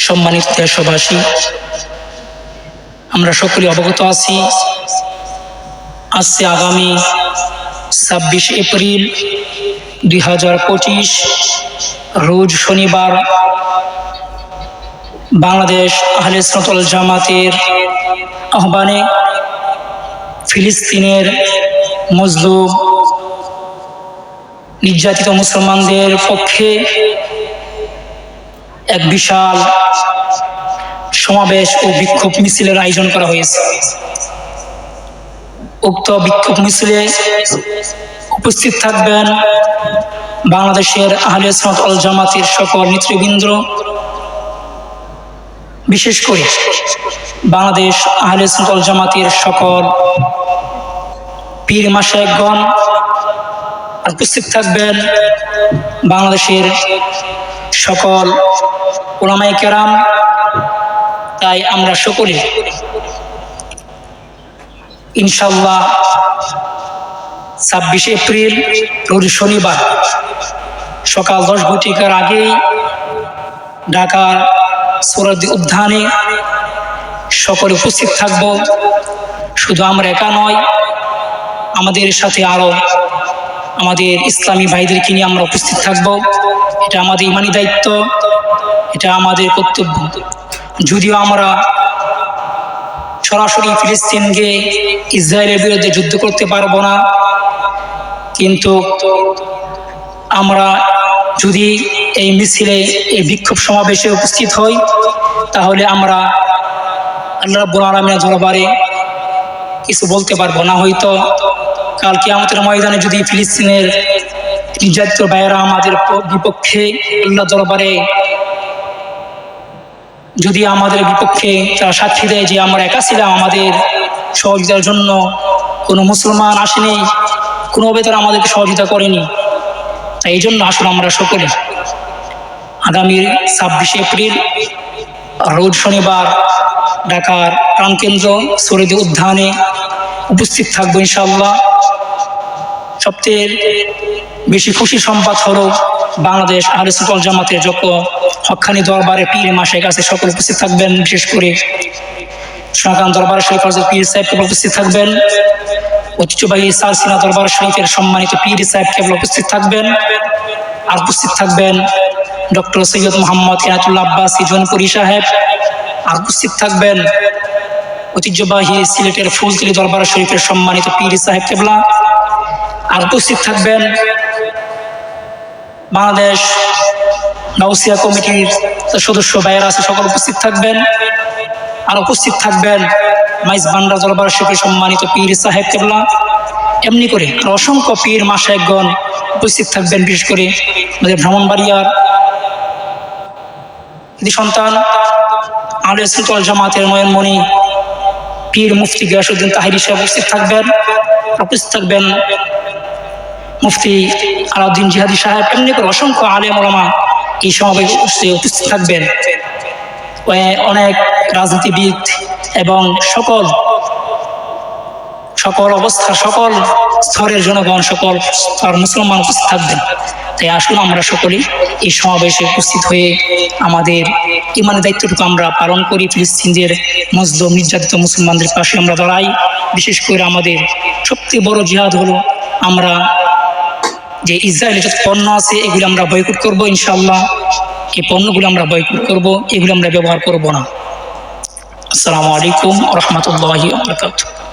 সম্মানিত দেশবাসী, আমরা সকলে অবগত আছি আজকে আগামী 26 এপ্রিল 2025 রোজ শনিবার বাংলাদেশ আহলে সুন্নাত ওয়াল জামাতের আহ্বানে ফিলিস্তিনের মজলুম নির্যাতিত মুসলমানদের পক্ষে এক বিশাল সমাবেশ ও বিক্ষোভ মিছিলের আয়োজন করা হয়েছে। উক্ত বিক্ষোভ মিছিলে উপস্থিত থাকবেন বাংলাদেশের আহলে সুন্নাত ওয়াল জামাতের সকল নেতৃবৃন্দ, বিশেষ করে বাংলাদেশ আহলে সুন্নাত ওয়াল জামাতের সকল পীর মাশায়েখগণ। উপস্থিত থাকবেন বাংলাদেশের সকল উলামায়ে কেরাম। তাই আমরা সকলে ইনশাআল্লাহ 26 এপ্রিল রোজ শনিবার সকাল 10 ঘটিকার আগেই ঢাকার সোহরাওয়ার্দী উদ্যানে সকলে উপস্থিত থাকব। শুধু আমরা একা নয়, আমাদের সাথে আরো আমাদের ইসলামী ভাইদেরকে নিয়ে আমরা উপস্থিত থাকব। এটা আমাদের ইমানি দায়িত্ব, এটা আমাদের কর্তব্য। যদিও আমরা সরাসরি ফিলিস্তিনকে ইসরায়েলের বিরুদ্ধে যুদ্ধ করতে পারবো না, কিন্তু আমরা যদি এই মিছিলে এই বিক্ষোভ সমাবেশে উপস্থিত হই, তাহলে আমরা আল্লাহ রাব্বুল আলামিনের দরবারে কিছু বলতে পারবো না। হয়তো কাল কিয়ামতের ময়দানে যদি ফিলিস্তিনের নির্যাতিত ভাইয়েরা আমাদের বিপক্ষে আল্লাহ দরবারে যদি আমাদের বিপক্ষে তারা সাক্ষী দেয় যে আমরা একা ছিলাম, আমাদের সহযোগিতার জন্য কোনো মুসলমান আসেনি, কোনোভাবে তারা আমাদেরকে সহযোগিতা করেনি। তাই এই জন্য আসলে আমরা সকলে আগামী 26 এপ্রিল রোজ শনিবার ঢাকার প্রাণকেন্দ্র সোহরাওয়ার্দী উদ্যানে উপস্থিত থাকবো ইনশাআল্লাহ। সবচেয়ে বেশি খুশি সংবাদ হলো বাংলাদেশ আহলে সুন্নাত ওয়াল জামাতের যত হক্কানি দরবারে পীর মাশায়েখ আছে সকল উপস্থিত থাকবেন। বিশেষ করে সোনাকান দরবার শরীফ হযরত পীর সাহেব কেবল উপস্থিত থাকবেন। ঐতিহ্যবাহী সালসিনা দরবার শরীফের সম্মানিত পীর সাহেব কেবল উপস্থিত থাকবেন। আর উপস্থিত থাকবেন ডক্টর সৈয়দ মোহাম্মদ এনায়েতুল্লাহ আব্বাসী জৌনপুরী সাহেব। আর উপস্থিত থাকবেন ঐতিহ্যবাহী সিলেটের ফুলতলি দরবার শরীফের সম্মানিত পীর সাহেব কেবলা। আর উপস্থিত থাকবেন বাংলাদেশ গাউসিয়া কমিটির সদস্য ভাইয়েরা আছে সকল উপস্থিত থাকবেন। আর উপস্থিত থাকবেন মাইজ ভান্ডার দরবার শরীফের সম্মানিত পীর সাহেব কেবলা। এমনি করে আর অসংখ্য পীর মাশায়েখগণ উপস্থিত থাকবেন। বিশেষ করে আমাদের ব্রাহ্মণবাড়িয়ার সন্তান আহলে সুন্নাত ওয়াল জামাতের নয়নমণি পীর মুফতি গিয়াসউদ্দিন তাহেরী সাহেব উপস্থিত থাকবেন। উপস্থিত থাকবেন মুফতি আলাউদ্দিন জিহাদি সাহেব। এমনি করে অসংখ্য আলেম ওলামা এই সমাবেশে উপস্থিত থাকবেন। অনেক রাজনীতিবিদ এবং সকল অবস্থার সকল স্তরের জনগণ, সকল স্তর মুসলমান উপস্থিত থাকবেন। তাই আসুন আমরা সকলেই এই সমাবেশে উপস্থিত হয়ে আমাদের ইমানি দায়িত্বটুকু আমরা পালন করি। ফিলিস্তিনের মজলুম নির্যাতিত মুসলমানদের পাশে আমরা দাঁড়াই। বিশেষ করে আমাদের সবচেয়ে বড় জিহাদ হলো আমরা যে ইসরায়েলের যত পণ্য আছে এগুলো আমরা বয়কট করব ইনশাআল্লাহ। এই পণ্যগুলো আমরা বয়কট করব, এগুলো আমরা ব্যবহার করব না। আসসালামু আলাইকুম ওয়া রাহমাতুল্লাহি ওয়া বারাকাতুহু।